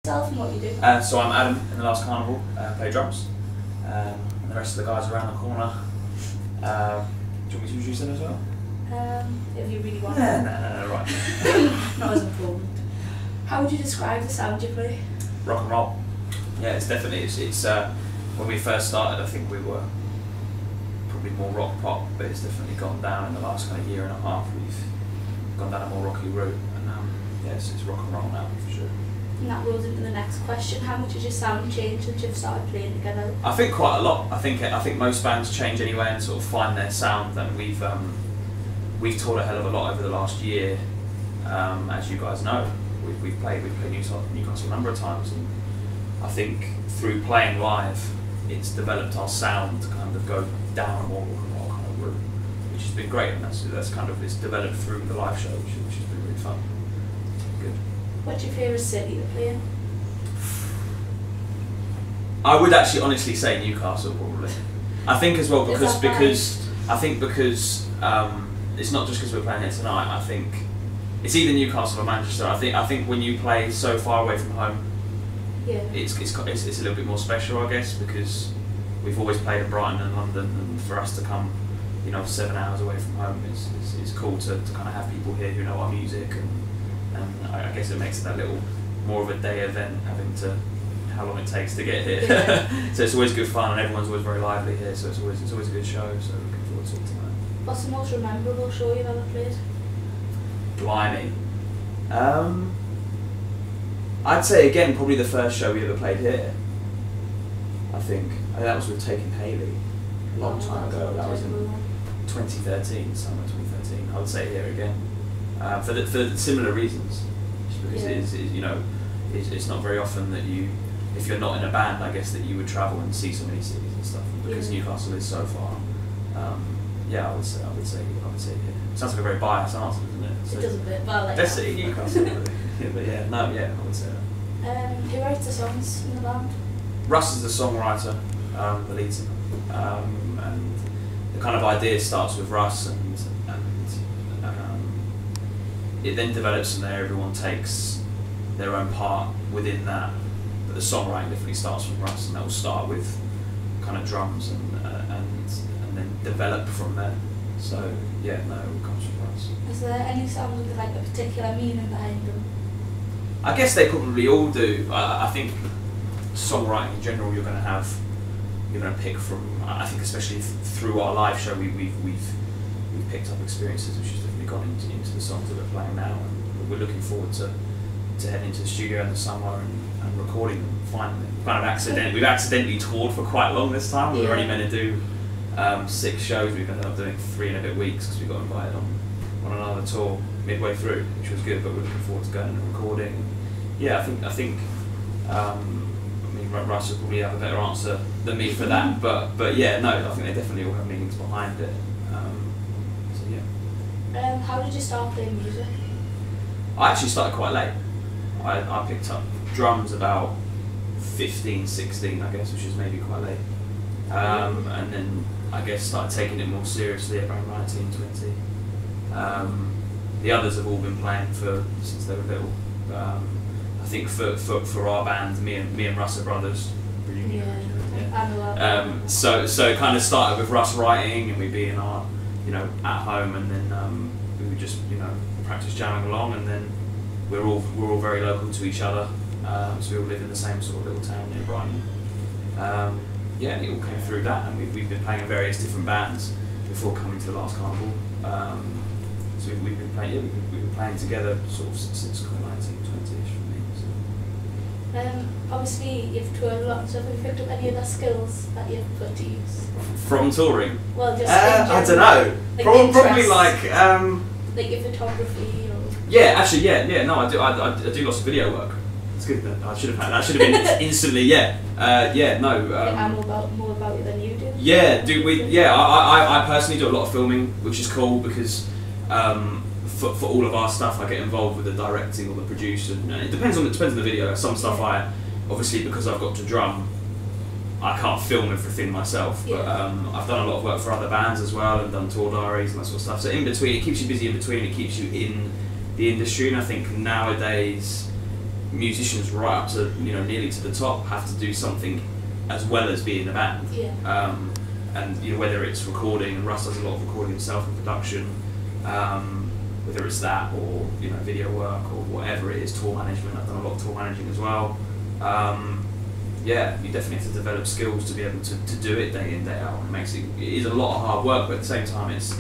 Yourself and what you do. So I'm Adam in the Last Carnival, play drums, and the rest of the guys around the corner. Do you want me to introduce them as well? If you really want. No, right. Not as important. How would you describe the sound you play? Rock and roll. Yeah, it's definitely, it's when we first started, I think we were probably more rock pop, but it's definitely gone down in the last kind of year and a half. We've gone down a more rocky route, and yeah, it's rock and roll now for sure. And that rolls into the next question. How much has your sound changed since you've started playing together? I think quite a lot. I think most bands change anyway and sort of find their sound, and we've toured a hell of a lot over the last year. As you guys know, we've played Newcastle a number of times, and I think through playing live, it's developed our sound to kind of go down a more rock and roll kind of route, which has been great, and that's kind of, it's developed through the live show, which has been really fun. Good. What's your favourite city to play in? I would actually honestly say Newcastle probably. I think as well because it's not just because we're playing here tonight. I think it's either Newcastle or Manchester. I think when you play so far away from home, yeah, it's a little bit more special, I guess, because we've always played in Brighton and London, and for us to come, 7 hours away from home is cool to kind of have people here who know our music, and I guess it makes it that little more of a day event, having to how long it takes to get here. Yeah. So it's always good fun, and everyone's always very lively here, so it's always a good show. So looking forward to it tonight. What's the most memorable show you've ever played? Blimey. I'd say again probably the first show we ever played here. I think that was with Taking Haley a long time ago. That was in 2013, summer 2013. I would say here again for similar reasons, just because it's not very often that if you're not in a band, I guess that you would travel and see so many cities and stuff. And because Newcastle is so far, yeah, I would say here. Sounds like a very biased answer, doesn't it? So it does a bit, but I like let's that. say Newcastle. I would say that. Who writes the songs in the band? Russ is the songwriter, the lead singer, and the kind of idea starts with Russ, and it then develops from there. Everyone takes their own part within that, but the songwriting definitely starts from Russ, and that will start with kind of drums and then develop from there. So yeah, no, it all comes from Russ. Is there any songs with like a particular meaning behind them? I guess they probably all do. I think songwriting in general, you're going to pick from. I think especially through our live show, we've picked up experiences which has definitely gone into the songs that we're playing now, and we're looking forward to heading to the studio in the summer and recording them finally. We've accidentally toured for quite long this time. We were only meant to do 6 shows. We've ended up doing 3 and a bit weeks because we got invited on another tour midway through, which was good. But we're looking forward to going and recording. Yeah, I think. Russ will probably have a better answer than me for that, but yeah, no, I think they definitely all have meanings behind it. So yeah. How did you start playing music? I actually started quite late. I picked up drums about 15, 16, I guess, which is maybe quite late. And then I guess started taking it more seriously around 19, 20. The others have all been playing since they were little. I think for our band, me and Russ are brothers. So it kind of started with Russ writing, and we'd be in our, at home, and then we would just, practice jamming along, and then we're all very local to each other. So we all live in the same sort of little town near Brighton. Yeah, and it all came through that, and we've been playing in various different bands before coming to the Last Carnival. So we've been playing together sort of since kind of 19, 20-ish for me. So. Obviously you've toured a lot and stuff. Have you picked up any other skills that you've put to use? From touring? Well, just I don't know. Like probably like your photography or. Yeah, actually, yeah. No, I do lots of video work. It's good. That should have been instantly. Yeah. No. I'm more about it than you do. Yeah. I personally do a lot of filming, which is cool because. For all of our stuff, I get involved with the directing or the producer, and it depends on the video. Some stuff I obviously, because I've got to drum, I can't film everything myself. But I've done a lot of work for other bands as well, and done tour diaries and that sort of stuff. So in between, it keeps you busy. In between, it keeps you in the industry. And I think nowadays, musicians right up to nearly to the top have to do something as well as being in a band. Yeah. And whether it's recording, and Russ does a lot of recording himself and production, whether it's that or video work or whatever it is, tour management. I've done a lot of tour managing as well. Yeah, you definitely have to develop skills to be able to do it day in, day out. It is a lot of hard work, but at the same time it's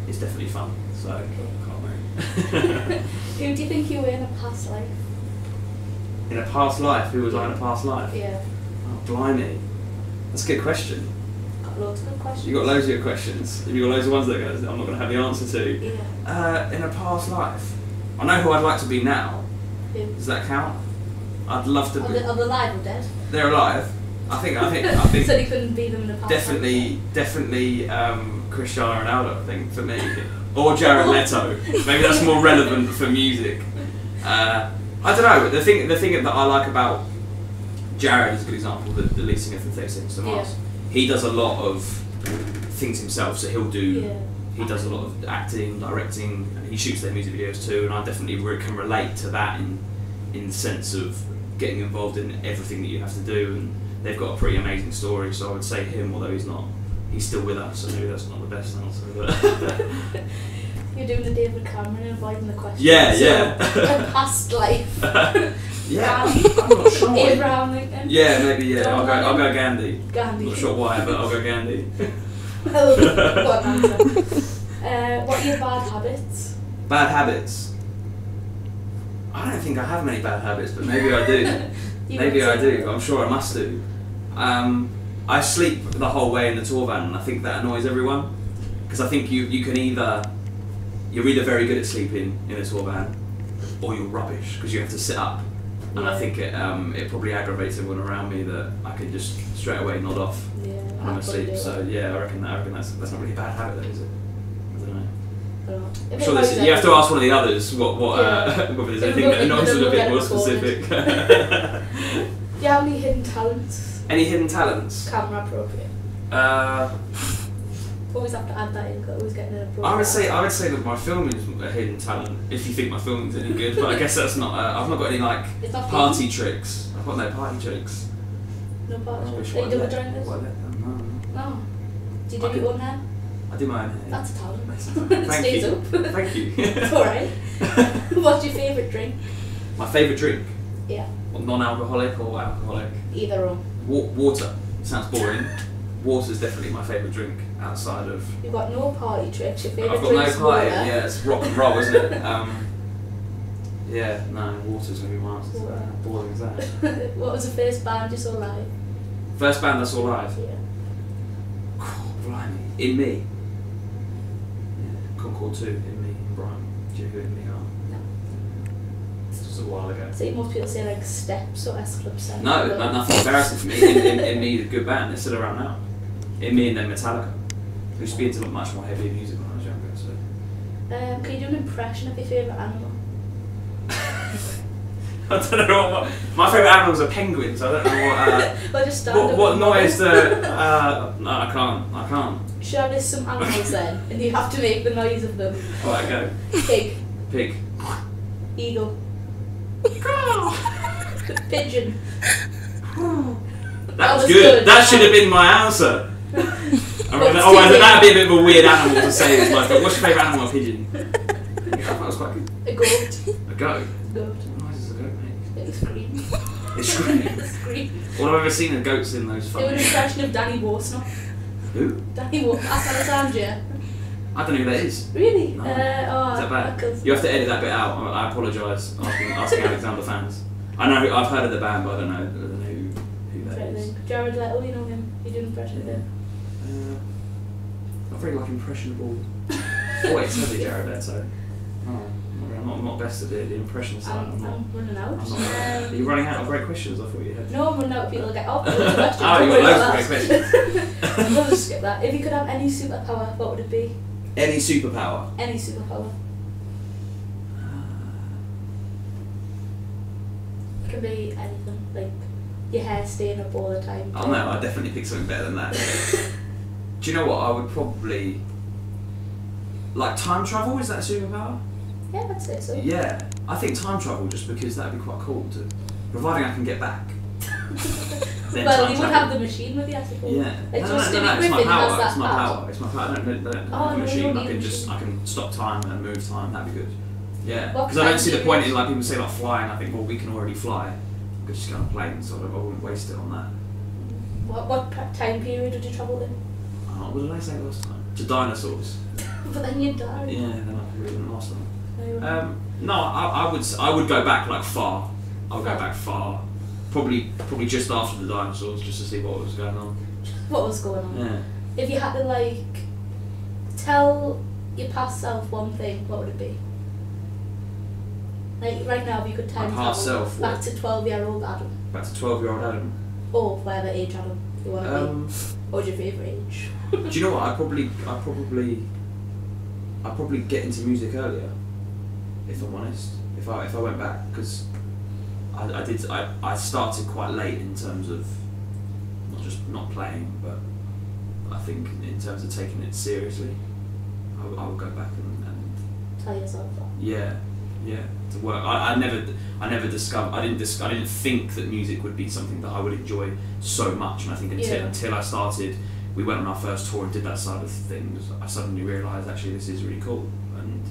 definitely fun. So can't wait. Who do you think you were in a past life? In a past life, who was I in a past life? Yeah. Oh, blimey. That's a good question. Got loads of good questions. You got loads of good questions. Have you got loads of ones that I'm not going to have the answer to? Yeah. In a past life, I know who I'd like to be now. Who? Does that count? I'd love to be. Are they alive or dead? They're alive. I think. So you couldn't be them in a past Definitely Cristiano Ronaldo. I think for me, or Jared Leto. Maybe that's more relevant for music. I don't know. The thing that I like about Jared is a good example. The lead singer from 30 Seconds to Mars. Yeah. He does a lot of things himself. So he'll do. Yeah. He does a lot of acting, directing, and he shoots their music videos too. And I definitely can relate to that in the sense of getting involved in everything that you have to do. And they've got a pretty amazing story. So I would say him, although he's still with us. So maybe that's not the best answer. But You're doing the David Cameron and avoiding the question. Yeah, so, yeah. A past life. Yeah, I'm not sure. Abraham Lincoln. Yeah, maybe. Yeah, I'll go Gandhi. Gandhi. I'm not sure why, but I'll go Gandhi. Oh, what an answer. What are your bad habits? Bad habits. I don't think I have many bad habits, but maybe I do. Maybe I do. I'm sure I must do. I sleep the whole way in the tour van, and I think that annoys everyone because I think you can you're either very good at sleeping in a tour van, or you're rubbish because you have to sit up. And I think it probably aggravates everyone around me that I can just straight away nod off when I'm asleep. So yeah, I reckon that's not really a bad habit, though, is it? I don't know. I'm sure you have to ask one of the others whether there's anything that annoys them a bit more specific. Do you have any hidden talents? Any hidden talents? Camera appropriate. Always have to add that in, always getting an appropriate. I would say that my filming is a hidden talent. If you think my filming's any good, but I guess that's not. I've not got any party tricks. I've got no party tricks. No party tricks. Are you doing this? No. Do you do your own hair? I do my own hair. That's a talent. Thank Stays you. up. Thank you. It's alright. What's your favourite drink? My favourite drink? Yeah. Non-alcoholic or alcoholic? Either or. Water. Sounds boring. Water's definitely my favourite drink outside of... You've got no party tricks, your favourite I've got drink's no party, water. yeah, it's rock and roll, isn't it? Yeah, no, water's going to be my answer to that. How boring is that? What was the first band you saw live? First band I saw live? Yeah. Blimey. In Me. Yeah, Concord 2, In Me, in Brighton. Do you know who In Me are? No. This was a while ago. See, most people say like Steps or S Club 7. No, nothing embarrassing for me. In Me is a good band, they're still around now. In Me and then Metallica. Who used to be into much more heavier music when I was younger, so... Can you do an impression of your favourite animal? I don't know what... My favourite animals are penguins, I don't know what... Well, just stand up what and noise model. no, I can't. Should I list some animals then? And you have to make the noise of them. Alright, go. Pig. Pig. Eagle. Pigeon. That was was good. good. That should have been my answer. That'd be a bit of a weird animal to say. It's like, what's your favourite animal? A pigeon. Yeah, that was quite good. A goat. A goat. Goat. What noise is a goat make? It screams. It screams. It screams. All I've ever seen are goats in those Do an fucking... impression of Danny Warsnop. Who? Danny Warsnop. That's Alexandria. I don't know who that is. Really? No. Oh, Is that bad? You have to edit that bit out. I apologise asking Alexander fans. I know, I've heard of the band, but I don't know who that is. Jared Leto, you know him. You do an impression of him. Not very impressionable. Oh wait, it's heavy Jared Leto. Oh, I'm not best at the impression side. I'm running out. Are you running out of great questions? I thought you had. No, I'm running out of people to get off. Questions. Oh, you've got loads of great questions. I'll just skip that. If you could have any superpower, what would it be? Any superpower? Any superpower. It can be anything, like your hair staying up all the time. Oh no, I'd definitely pick something better than that. Do you know what? I would probably... Like time travel, is that a superpower? Yeah, I'd say so. Yeah. I think time travel, just because that'd be quite cool to, providing I can get back. Then Well, time you would travel. have the machine with you, I suppose. Yeah. Like, No, so no, Stewie no, it's my Griffin has power. that It's my pad. power. It's my power. I don't Oh, have a no, you machine. don't I need can a just, I machine. can stop time and move time. That'd be good. Yeah. What Because I don't time see the do point you- in, like, people say like flying. I think, well, we can already fly. We could just get on a plane, so I wouldn't waste it on that. What time period would you travel in? What did I say last time? To dinosaurs. But then you'd die. Yeah, then I probably wouldn't last long. No, you wouldn't. No, I would go back like far. I'll go back far. Probably just after the dinosaurs, just to see what was going on. What was going on? Yeah. If you had to like tell your past self one thing, what would it be? Like right now, if you could time My past travel self, back what? to 12-year-old Adam, Back to 12-year-old Adam. or whatever age Adam you want to be. What's your favourite age? Do you know what? I'd probably get into music earlier, if I'm honest. If I went back, because I started quite late in terms of not just not playing, but I think in terms of taking it seriously, I would go back and Tell yourself that. yeah, to work. I didn't think that music would be something that I would enjoy so much, and I think until I started, we went on our first tour and did that side of things, I suddenly realised actually this is really cool, and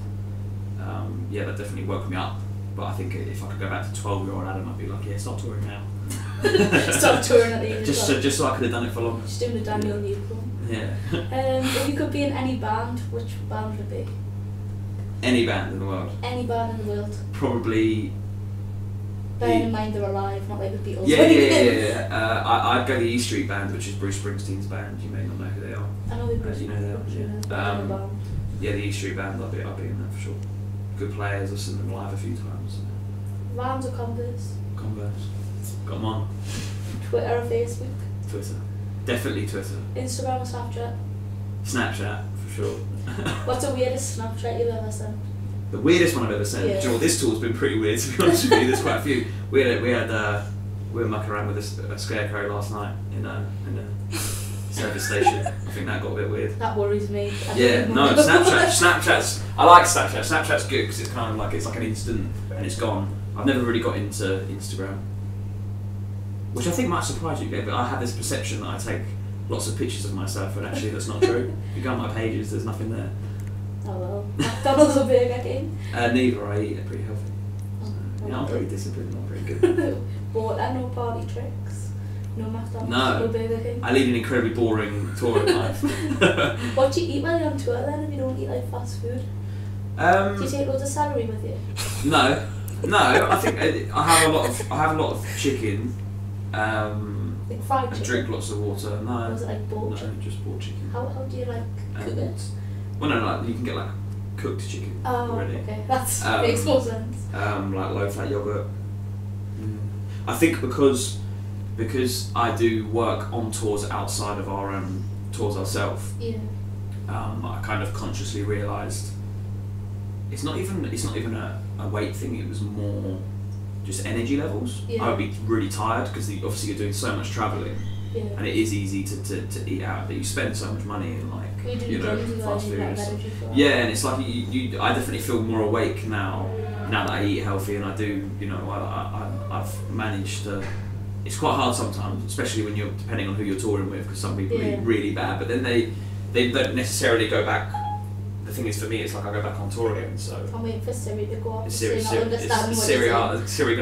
that definitely woke me up. But I think if I could go back to 12-year-old Adam, I'd be like, yeah, stop touring now. Stop touring at the age just of just so I could have done it for longer. Just doing the Daniel Newcomb. Yeah. If you could be in any band, which band would it be? Any band in the world. Any band in the world. Probably. Bearing in mind they're alive, not like the Beatles. Yeah. I'd go the E Street Band, which is Bruce Springsteen's band. You may not know who they are. I know the You know they are. Yeah. Yeah, the E Street Band. I'll be in that for sure. Good players. I've seen them live a few times. Vans or Converse? Converse. Got them on. Twitter or Facebook? Twitter. Definitely Twitter. Instagram or Snapchat? Snapchat for sure. What's the weirdest Snapchat you've ever sent? The weirdest one I've ever sent. Yeah. Do you know what, this tour's been pretty weird, to be honest with you. There's quite a few. We were mucking around with a scarecrow last night in a service station. I think that got a bit weird. That worries me. Snapchat's. I like Snapchat. Snapchat's good because it's kind of like it's like an instant and it's gone. I've never really got into Instagram, which I think might surprise you, but I have this perception that I take lots of pictures of myself, and actually that's not true. If you go on my pages, there's nothing there. Oh well. McDonald's or Burger King? Neither. I eat it pretty healthy. I'm pretty disciplined. I'm pretty good. But no party tricks. No McDonald's. No. No Burger King. I lead an incredibly boring touring life. What do you eat while you're on tour then? If you don't eat like fast food, do you take loads of celery with you? No. I think I have a lot of chicken. Like fried I chicken? drink lots of water. No. Or is it like boiled chicken? No, just boiled chicken. How do you like cook it? Well, no, like you can get like cooked chicken already. Okay, that makes more sense. Like low fat yogurt. I think because I do work on tours outside of our own tours ourselves. Yeah. I kind of consciously realised it's not even a weight thing. It was more just energy levels. Yeah. I would be really tired because obviously you're doing so much travelling. Yeah. And it is easy to eat out, but you spend so much money in fast food. Yeah, and it's like I definitely feel more awake now that I eat healthy, and I do. I've managed to. It's quite hard sometimes, especially when you're depending on who you're touring with, because some people eat really bad, but then they don't necessarily go back. The thing is, for me, it's like I go back on tour again. So I'm waiting for Siri to go off. Siri going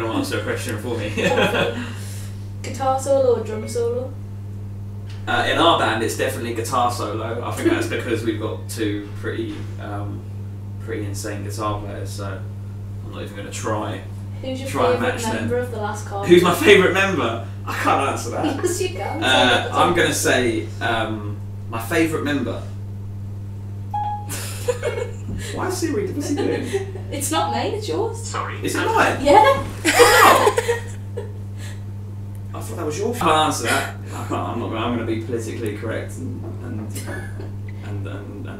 to answer a question for me. Guitar solo or drum solo? In our band, it's definitely guitar solo. I think that's because we've got two pretty insane guitar players. So I'm not even going to try. Who's your favourite member of the Last Carnival? Who's my favourite member? I can't answer that. Yes, you can. I'm going to say my favourite member. Why is Siri? What's he doing? It's not mine, it's yours. Sorry. Is it mine? Yeah. Oh. I thought that was your. I can't answer that. I can't. I'm going to be politically correct and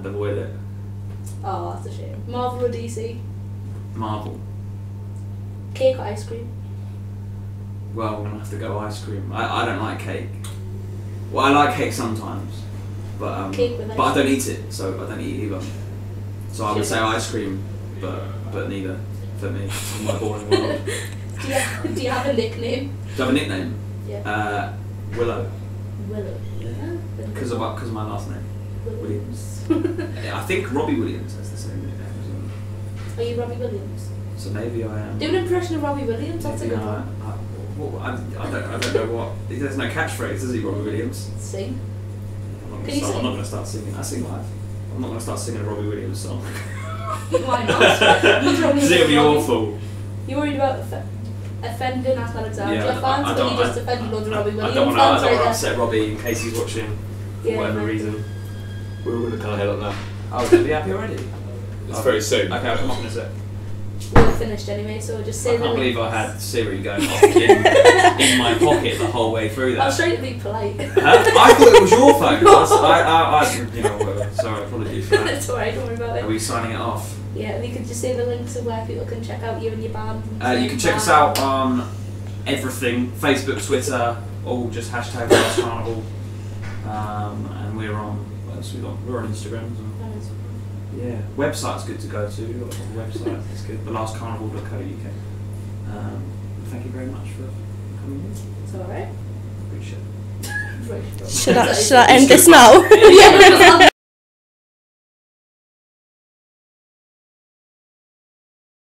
avoid it. Oh, that's a shame. Marvel or DC? Marvel. Cake or ice cream? Well, I'm going to have to go ice cream. I don't like cake. Well, I like cake sometimes, but Cake with ice but I don't cream. eat it, so I don't eat it either. So I would say ice cream, but neither. for me in my boring world. Do you have a nickname? Do I have a nickname? Yeah. Willow. Willow. Yeah. Because of my last name. Williams. I think Robbie Williams has the same nickname as well. Are you Robbie Williams? So maybe I am. Do an impression of Robbie Williams, that's maybe a good one. I don't know what. There's no catchphrase, is he, Robbie Williams? Sing. I'm not going to start singing. I sing live. I'm not going to start singing a Robbie Williams song. Why not? What's wrong with Because it would be awful. You're worried about offending Alexander Yeah, fans, but you just offended loads of Robbie Williams. I don't want to upset Robbie in case he's watching for whatever maybe. reason. We're all going to head on now. Oh, is be happy already? It's very soon. Okay, I'll come up in a sec. We're finished anyway, so just say I can't believe I had Siri going off in my pocket the whole way through that. I was trying to be polite. I thought it was your phone. I you know, whatever. Sorry, apologies for that. It's alright, don't worry about it. Are we signing it off? Yeah, we could just say the links of where people can check out you and your band. And You can check us out on everything, Facebook, Twitter, all just hashtag Last Carnival. And we're on, what else we got? We're on Instagram as well. Yeah, website's good to go to. We've got a website, it's good. thelastcarnival.co.uk. Thank you very much for coming in. It's alright. Appreciate it. Should I end this now? Yeah.